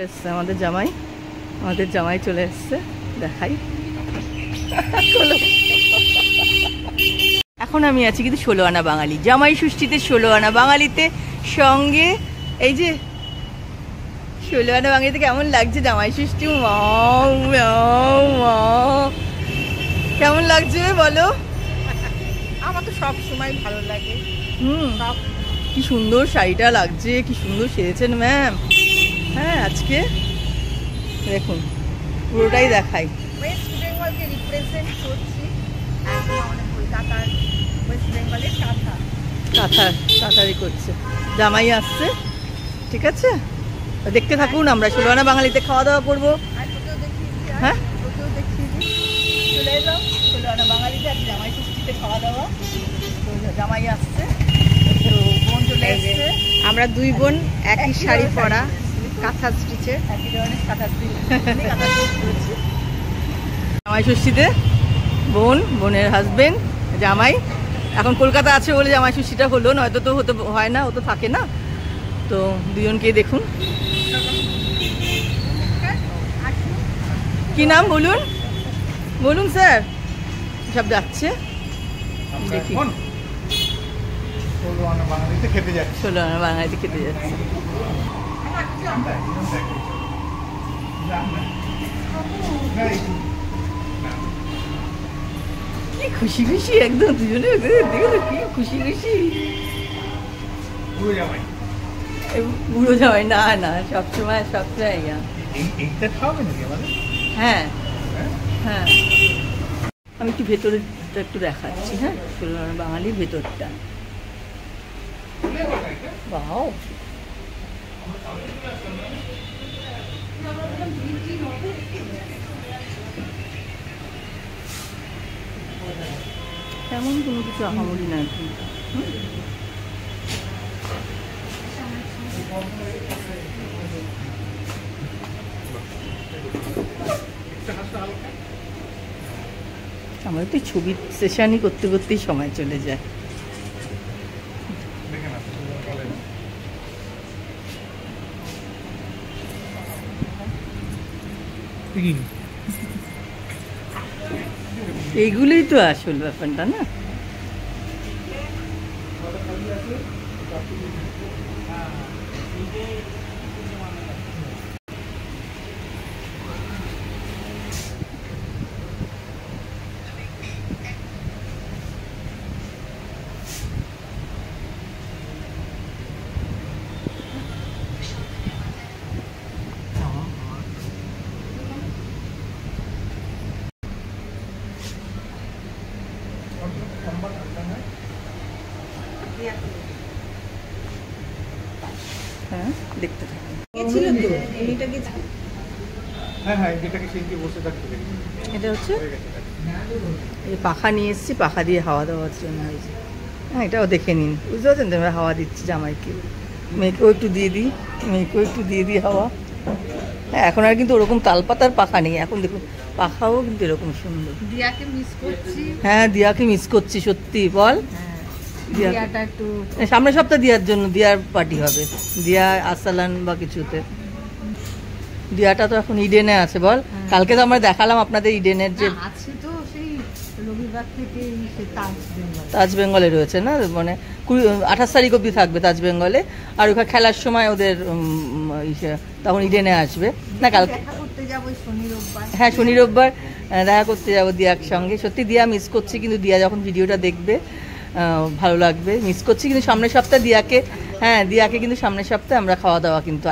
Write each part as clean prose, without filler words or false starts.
এসছে আমাদের জামাই চলে এসছে, দেখাই। এখন আমি আছি কিন্তু 16 আনা বাঙালি, জামাই ষষ্ঠীতে 16 আনা বাঙালিতে সঙ্গে এই যে 16 আনা বাঙালিতে কেমন লাগছে জামাই ষষ্ঠী? কেমন লাগছে বলো? আমার তো সব সময় ভালো লাগে। কি সুন্দর শাড়িটা লাগছে, কি সুন্দর সেজেছেন ম্যাম। হ্যাঁ, আজকে দেখুন পুরোটাই দেখাই। ওয়েস্ট বেঙ্গলকে রিপ্রেজেন্ট করছি, একদম আমাদের কলকাতার ওয়েস্ট বেঙ্গলের কাঁথারি করছে, জামাই আসছে। ঠিক আছে, দেখতে থাকুন। আমরা 16 আনা বাঙালিতে খাওয়া দাওয়া করবো। হ্যাঁ, চলে এলাম 16 আনা বাঙালিতে আর জামাই ষষ্ঠীতে খাওয়া দাওয়া। জামাই আসছে, বোন চলে এসছে। আমরা দুই বোন একই শাড়ি পরা, কাঁথা স্টিচে, একই ধরনের কাঁথা স্টিচ করেছি। জামাই ষষ্ঠীতে বোনের হাজবেন্ড জামাই এখন কলকাতা আছে বলে জামাই ষষ্ঠীটা হলো, নয়তো তো হতে হয় না, ও তো থাকে না। তো দুজনকে দেখুন। কি নাম বলুন স্যার? সব যাচ্ছে, দেখি 16 আনা বাঙালিতে খেতে যাচ্ছে। কি খুশি একদম দুজনে, কি খুশি। বুড়ো জামাই না সবসময় এইটা খাওয়াবে নাকি আমাদের? হ্যাঁ, আমি একটু ভেতরটা একটু দেখাচ্ছি। হ্যাঁ, 16 আনা বাঙালির ভেতরটা। বাও, তেমন কোনো কিছু আহামরি না আর কি। আমাদের তো ছবির সেশনই করতেই সময় চলে যায়। এইগুলোই তো আসল ব্যাপারটা না। হ্যাঁ, দেখতে থাকুন। এটা হচ্ছে এই পাখা নিয়ে এসেছি, পাখা দিয়ে হাওয়া দেওয়ার জন্য। হ্যাঁ, এটাও দেখে নিন, বুঝতে পারছেন তো? আমরা হাওয়া দিচ্ছি জামাইকে, মেয়েকেও একটু দিয়ে দিই হাওয়া। হ্যাঁ, এখন আর কিন্তু ওরকম তালপাতার পাখা নেই, এখন দেখুন পাখাও কিন্তু এরকম সুন্দর। দিয়াকে মিস করছি। হ্যাঁ, দিয়াকে মিস করছি সত্যি। বল, দিয়াটা একটু সামনের সপ্তাহ দিয়ার পার্টি হবে, দিয়া আসালান বা কিছুতে। দিয়াটা তো এখন ইডেনে আছে। বল, কালকে তো আমরা দেখালাম আপনাদের ইডেনের যে আছে, তো সেই রবিবার থেকে তাজ বেঙ্গলে রয়েছে না, মানে 28 তারিখ অবধি থাকবে তাজ বেঙ্গলে। আর ওখানে খেলার সময় ওদের তখন ইডেনে আসবে না। কালকে হ্যাঁ, শনি রোববার দেখা করতে যাবো দিয়ার সঙ্গে। সত্যি দিয়া মিস করছি, কিন্তু দিয়া যখন ভিডিওটা দেখবে ভালো লাগবে। মিস করছি কিন্তু সামনের সপ্তাহে দিয়াকে কিন্তু সামনের সপ্তাহে আমরা খাওয়া দাওয়া, কিন্তু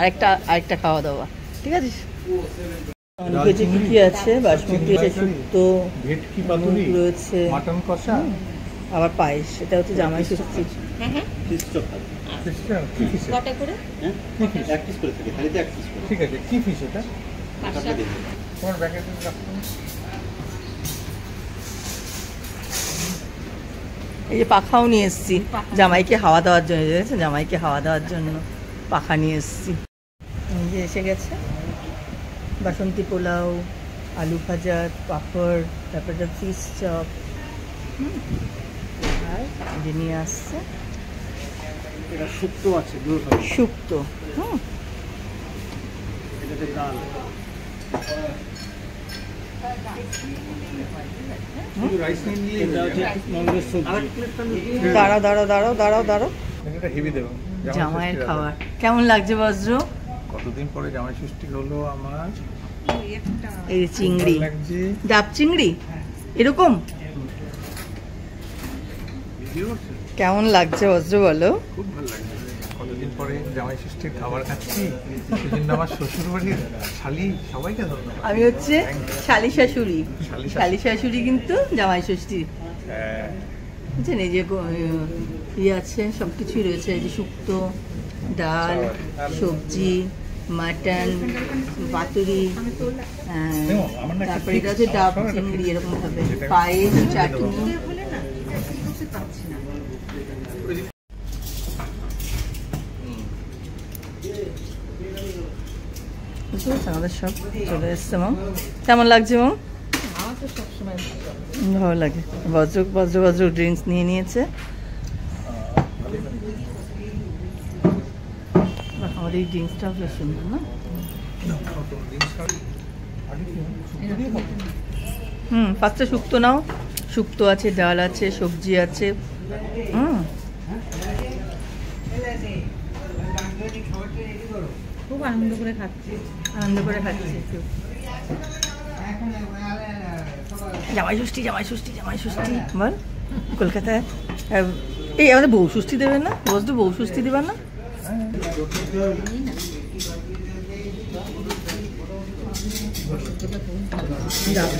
আরেকটা খাওয়া দাওয়া। ঠিক আছে, কি আছে? বাসমতি আছে, শুক্তো, ভেটকি পাতুরি রয়েছে, মাটন কষা, আবার পায়েস। এটা হচ্ছে জামাই ষষ্ঠী। ঠিক আছে, কি ফিশ এটা? তোমার ব্যাগে এই যে পাখাও নিয়ে এসেছি জামাইকে হাওয়া দেওয়ার জন্য। দেখেছেন, জামাইকে হাওয়া দেওয়ার জন্য পাখা নিয়ে এসেছি। এই যে এসে গেছে বাসন্তী পোলাও, আলু ভাজা, পাঁপড়, তারপরে ফিশ চপ। আর যে নিয়ে আসছে এটা শুক্তো আছে, শুক্তো। এটা শুধু রাইস নিয়ে দাঁড়াও দাঁড়াও দাঁড়াও দাঁড়াও দাঁড়াও। এটা হেভি দেবো। জামাইয়ের খাবার কেমন লাগছে বজ্র? কতদিন পরে জামাই ষষ্ঠী হলো আমার। এই চিংড়ি, লাগছে ডাব চিংড়ি এরকম ভিডিও করছে। কেমন লাগছে বজ্র বলো? খুব ভালো লাগছে, কতদিন পরে জামাই ষষ্ঠীর খাবার খাচ্ছি, সেজন্য আমার শ্বশুর বাড়ির শালি সবাইকে ধন্যবাদ। আমি হচ্ছে শালি শাশুড়ি, শালি শালি শাশুড়ি কিন্তু জামাই ষষ্ঠী হ্যাঁ, বুঝছেন। এই যে ইয়ে আছে সব কিছুই রয়েছে, এই যে শুক্তো, ডাল, সবজি, মাটন, পাতুরি, তারপরে এটা হচ্ছে ডাব চিংড়ি এরকম হবে, পায়েস, চাটনি। আমাদের সব চলে এসছে। মাম কেমন লাগছে? মাম ভালো লাগে। বজ্র বজ্র বজ্র ড্রিঙ্কস নিয়ে নিয়েছে। আমার এই ড্রিঙ্কসটাও বেশ সুন্দর না? ফার্স্টে শুক্তো নাও। শুক্তো আছে, ডাল আছে, সবজি আছে। খুব আনন্দ করে খাচ্ছি, আনন্দ করে খাচ্ছি। জামাই ষষ্ঠী, জামাই ষষ্ঠী, জামাই ষষ্ঠী বল কলকাতায়। এই আমাদের বউ ষষ্ঠী দেবেন না? বসতো বউ ষষ্ঠী দেবেন না?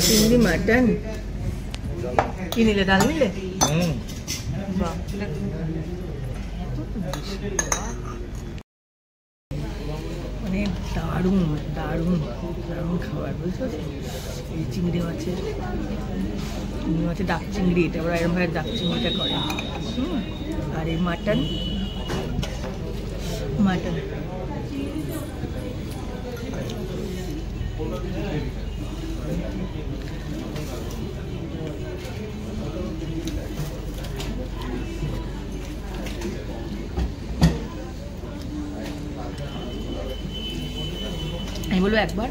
চিংড়ি, মাটন কি নিলে? ডাল নিলে? বাহ, মানে দারুণ দারুণ দারুণ খাবার, বুঝছো? এই চিংড়ি মাছের ডাক চিংড়ি, এটা ওরা এরকম ভাবে ডাক চিংড়িটা করে। আর এই মাটন, মাটন আমি বলবো একবার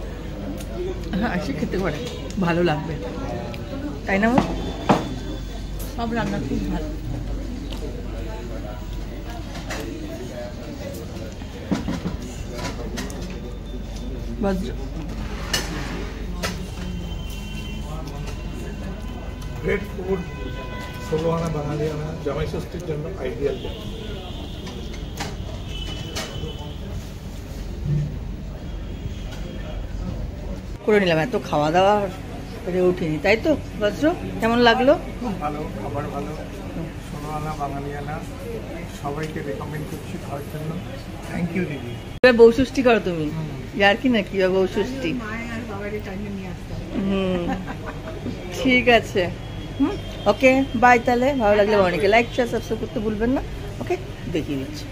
হ্যাঁ আসে খেতে পারে, ভালো লাগবে, তাই না? সব রান্না খুব ভালো। গ্রেট ফুড, 16 আনা বাঙালি আনা, জামাই ষষ্ঠীর জন্য আইডিয়াল। করে নিলাম, এত খাওয়া দাওয়া করে উঠিনি, তাই তো বজ্র? কেমন লাগলো? খুব ভালো খাবার, ভালো 16 আনা বাঙালি আনা, সবাইকে রেকমেন্ড করছি খাওয়ার জন্য। থ্যাংক ইউ দিদি। বউ ষষ্ঠী করো তুমি? আর কি না কি বউ ষষ্ঠী? ঠিক আছে, ওকে বাই। তাহলে ভালো লাগলে অনেকে লাইক শেয়ার সাবস্ক্রাইব করতে ভুলবেন না। ওকে, দেখিয়ে দিচ্ছি।